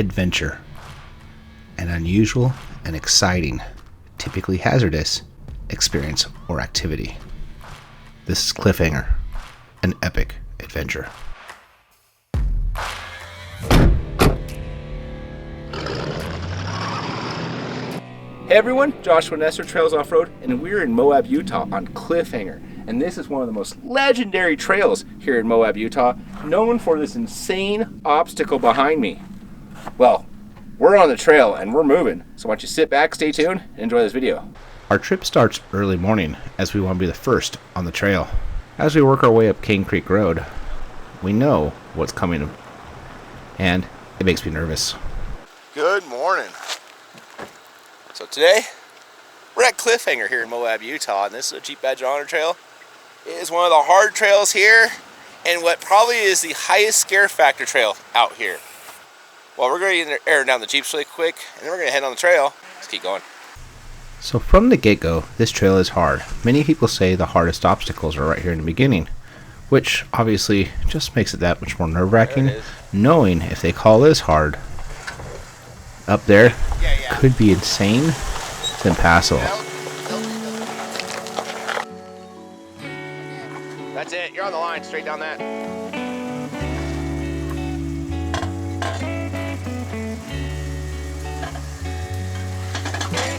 adventure. An unusual and exciting, typically hazardous, experience or activity. This is Cliffhanger, an epic adventure. Hey everyone, Joshua Nesser, Trails Offroad, and we're in Moab, Utah on Cliffhanger. And this is one of the most legendary trails here in Moab, Utah, known for this insane obstacle behind me. Well, we're on the trail and we're moving, so why don't you sit back, stay tuned, and enjoy this video. Our trip starts early morning as we want to be the first on the trail. As we work our way up Kane Creek Road, we know what's coming, and it makes me nervous. Good morning. So today, we're at Cliffhanger here in Moab, Utah, and this is a Jeep Badge of Honor trail. It is one of the hard trails here, and what probably is the highest scare factor trail out here. Well, we're going to air down the Jeeps really quick, and then we're going to head on the trail. Let's keep going. So from the get-go, this trail is hard. Many people say the hardest obstacles are right here in the beginning, which obviously just makes it that much more nerve-wracking, knowing if they call this hard, up there could be insane. It's impassable. That's it. You're on the line. Straight down that.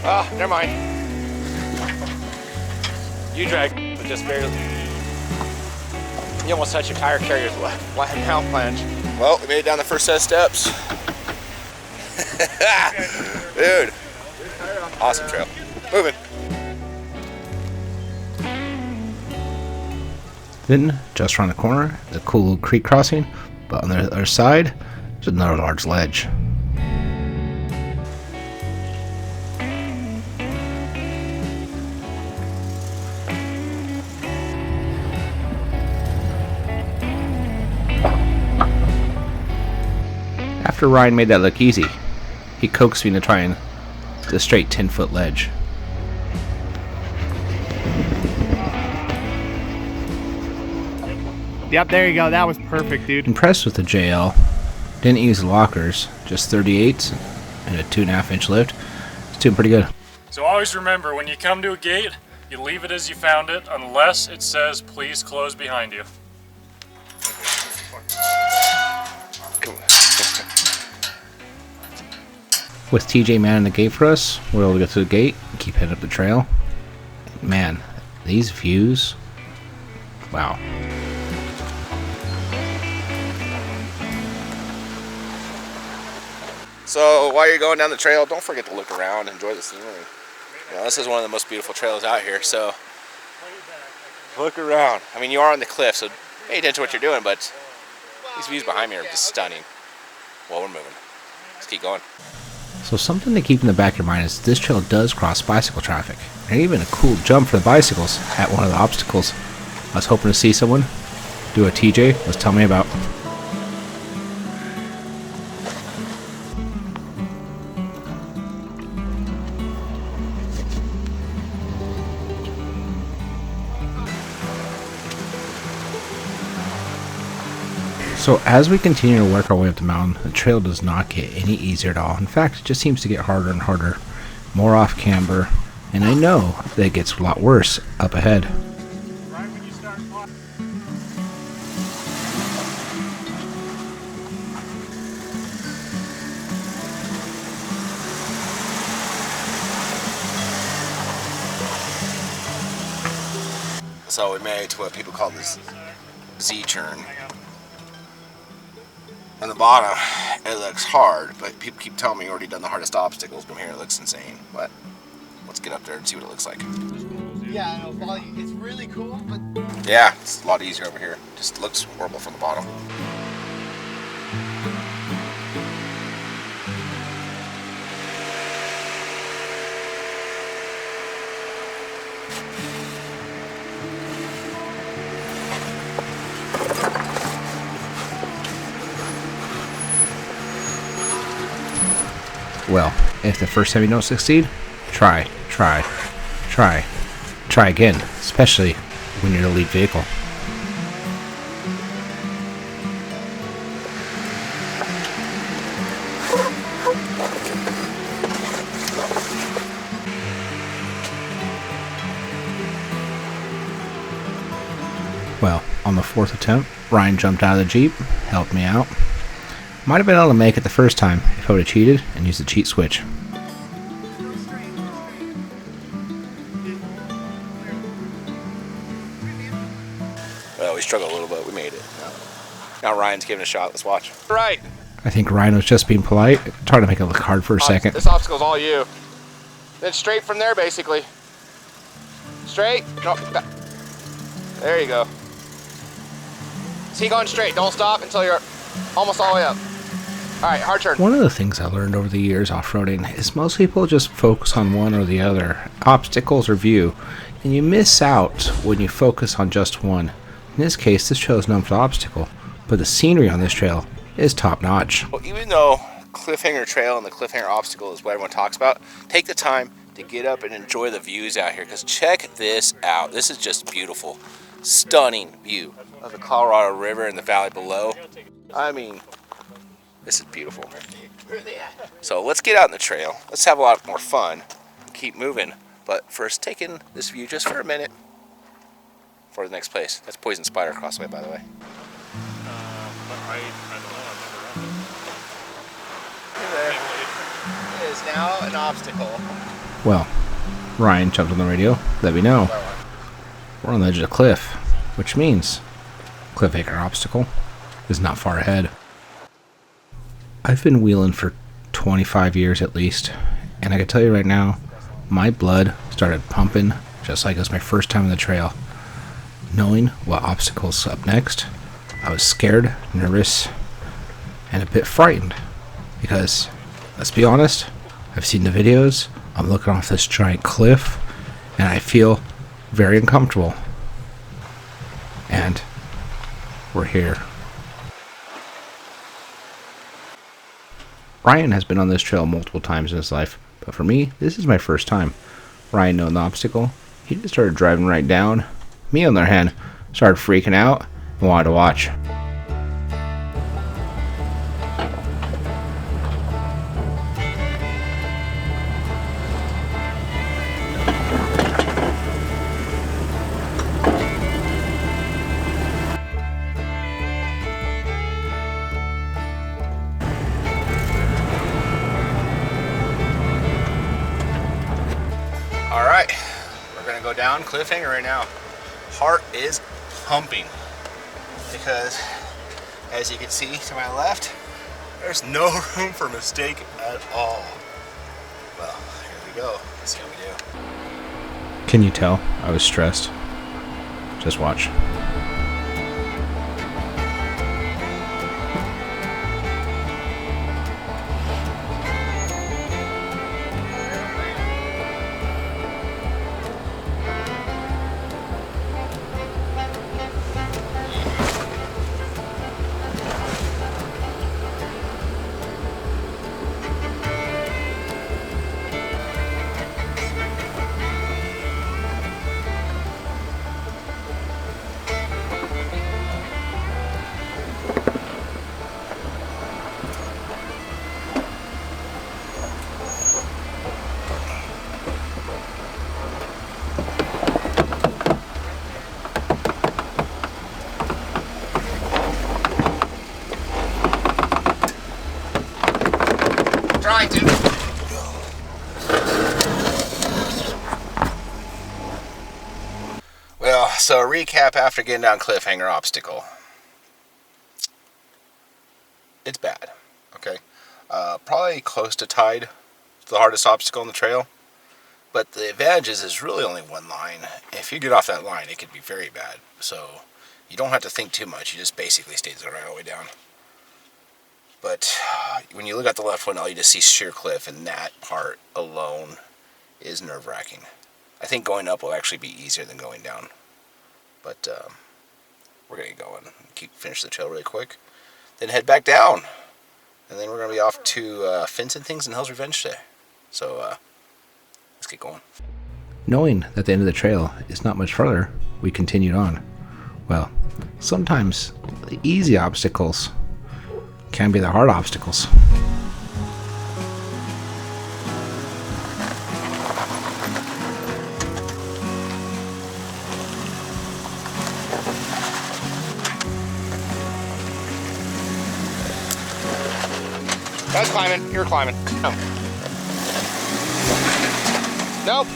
Oh, never mind. You drag, but just barely. You almost touched your tire carrier's mount flange. Well, we made it down the first set of steps. Dude, awesome trail. Moving. Then, just around the corner, the cool little creek crossing, but on the other side, there's another large ledge. After Ryan made that look easy, he coaxed me to try and the straight 10-foot ledge. Yep, there you go. That was perfect, dude. Impressed with the JL. Didn't use the lockers, just 38s and a 2.5-inch lift. It's doing pretty good. So always remember, when you come to a gate, you leave it as you found it, unless it says, please close behind you. With TJ manning the gate for us, we're able to get through the gate and keep heading up the trail. Man, these views, wow. So while you're going down the trail, don't forget to look around, enjoy the scenery. You know, this is one of the most beautiful trails out here, so look around. I mean, you are on the cliff, so pay attention to what you're doing, but these views behind me are just stunning. Well, we're moving. Let's keep going. So something to keep in the back of your mind is this trail does cross bicycle traffic. And even a cool jump for the bicycles at one of the obstacles. I was hoping to see someone do what TJ was telling me about. So as we continue to work our way up the mountain, the trail does not get any easier at all. In fact, it just seems to get harder and harder, more off camber, and I know that it gets a lot worse up ahead. So we made what people call this Z-turn. On the bottom, it looks hard, but people keep telling me you already done the hardest obstacles. From here, it looks insane. But let's get up there and see what it looks like. Yeah, I know, it's really cool, but... Yeah, it's a lot easier over here. Just looks horrible from the bottom. Well, if the first time you don't succeed, try again, especially when you're in a lead vehicle. on the 4th attempt, Ryan jumped out of the Jeep, helped me out. Might have been able to make it the first time if I would have cheated and used the cheat switch. Well, we struggled a little bit. We made it. Now Ryan's giving a shot. Let's watch. Right. I think Ryan was just being polite, trying to make it look hard for a second. This obstacle's all you. Then straight from there, basically. Straight. No, back. There you go. See, going straight. Don't stop until you're almost all the way up. All right, hard turn. One of the things I learned over the years off-roading is most people just focus on one or the other, obstacles or view, and you miss out when you focus on just one. In this case, this trail is known for the obstacle, but the scenery on this trail is top-notch. Well, even though Cliffhanger Trail and the Cliffhanger Obstacle is what everyone talks about, take the time to get up and enjoy the views out here, because check this out. This is just beautiful. Stunning view of the Colorado River and the valley below. I mean, this is beautiful. So let's get out in the trail. Let's have a lot more fun. Keep moving. But first, taking this view just for a minute for the next place. That's Poison Spider Crossway, by the way. I don't know. I've never run It is now an obstacle. Well, Ryan jumped on the radio, let me know. We're on the edge of the cliff, which means Cliffhanger Obstacle is not far ahead. I've been wheeling for 25 years at least, and I can tell you right now, my blood started pumping just like it was my first time on the trail. Knowing what obstacles up next, I was scared, nervous, and a bit frightened. Because, let's be honest, I've seen the videos, I'm looking off this giant cliff, and I feel very uncomfortable. And we're here. Ryan has been on this trail multiple times in his life, but for me, this is my first time. Ryan knowing the obstacle, he just started driving right down. Me, on the other hand, started freaking out and wanted to watch. All right, we're gonna go down Cliffhanger right now. Heart is pumping because, as you can see to my left, there's no room for mistake at all. Well, here we go. Let's see how we do. Can you tell I was stressed? Just watch. Try to. Well, so a recap after getting down Cliffhanger Obstacle. It's bad, okay? Probably close to tied to the hardest obstacle on the trail. But the advantage is really only one line. If you get off that line, it could be very bad. So you don't have to think too much. You just basically stay right all the way down. But when you look at the left one, all you just see sheer cliff, and that part alone is nerve-wracking. I think going up will actually be easier than going down. But we're going to get going and finish the trail really quick. Then head back down. And then we're going to be off to Fencing Things and Hell's Revenge Day. So let's get going. Knowing that the end of the trail is not much further, we continued on. Well, sometimes the easy obstacles can be the hard obstacles. I was climbing. You were climbing. Come. Nope.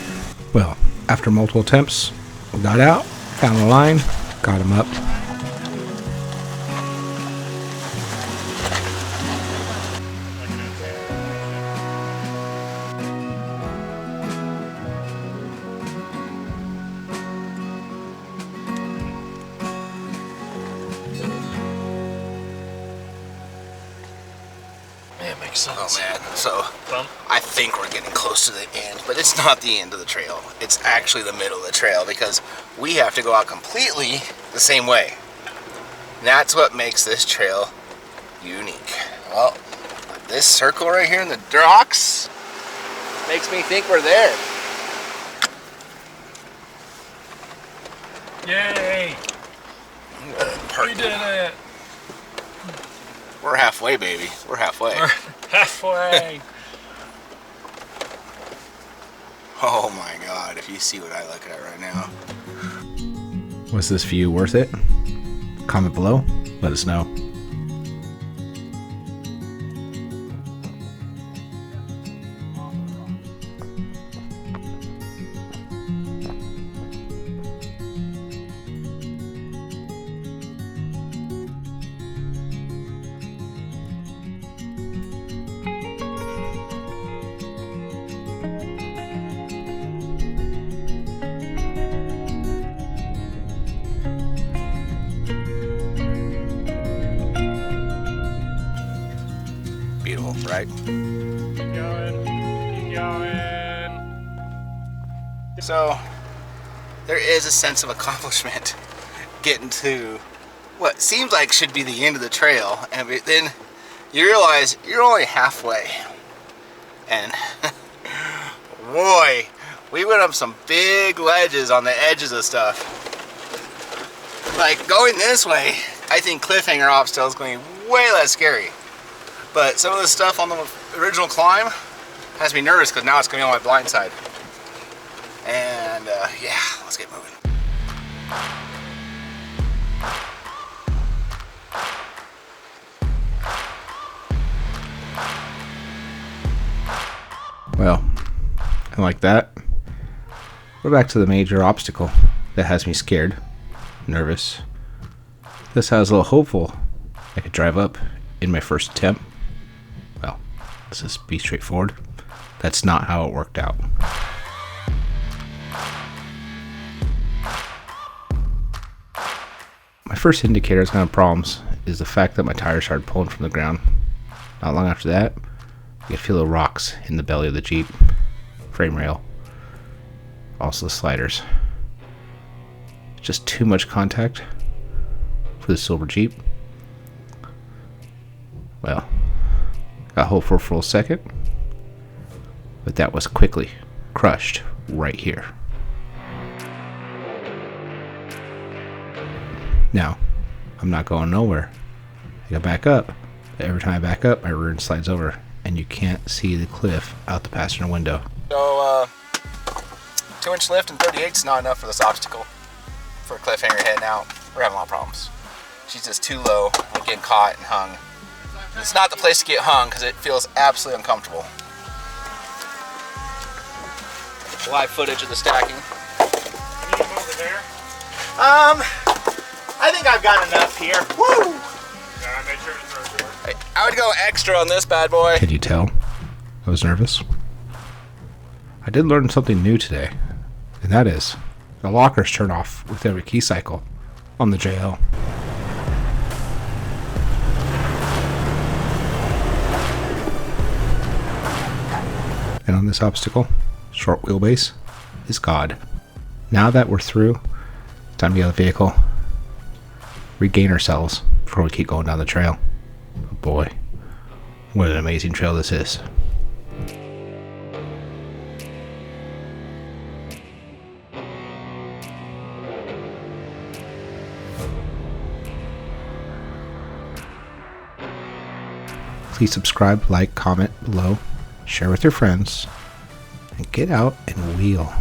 Well, after multiple attempts, we got out, found the line, got him up. It makes sense. Oh man, so Bump. I think we're getting close to the end, but it's not the end of the trail. It's actually the middle of the trail because we have to go out completely the same way. And that's what makes this trail unique. Well, this circle right here in the rocks makes me think we're there. Yay! We did it! We're halfway, baby. We're halfway. We're halfway! Oh my god, if you see what I look at right now. Was this view worth it? Comment below, let us know. Beautiful, right? Keep going. Keep going. So, there is a sense of accomplishment getting to what seems like should be the end of the trail, and then you realize you're only halfway. And boy, we went up some big ledges on the edges of stuff. Like going this way, I think Cliffhanger Obstacle is going to be way less scary. But some of the stuff on the original climb has me nervous because now it's going to be on my blind side. And yeah, let's get moving. Well, and like that, we're back to the major obstacle that has me scared, nervous. This has a little hopeful I could drive up in my first attempt. Well, let's just be straightforward. That's not how it worked out. My first indicator I was going to have problems is the fact that my tires started pulling from the ground. Not long after that, I could feel the rocks in the belly of the Jeep, frame rail, also the sliders. Just too much contact for the silver Jeep. Well, got hopeful for a second, but that was quickly crushed right here. Now, I'm not going nowhere. I gotta back up. Every time I back up, my rear end slides over, and you can't see the cliff out the passenger window. So, 2-inch lift and 38 is not enough for this obstacle. For Cliffhanger heading out, we're having a lot of problems. She's just too low. I'm getting caught and hung. And it's not the place to get hung because it feels absolutely uncomfortable. Live footage of the stacking. Can you move it there? I think I've got enough here. Woo! Yeah, make sure to throw it to her. I would go extra on this bad boy. Can you tell? I was nervous. I did learn something new today, and that is the lockers turn off with every key cycle on the JL. And on this obstacle, short wheelbase is God. Now that we're through, it's time to get out of the vehicle, regain ourselves before we keep going down the trail. But boy, what an amazing trail this is. Please subscribe, like, comment below, share with your friends, and get out and wheel.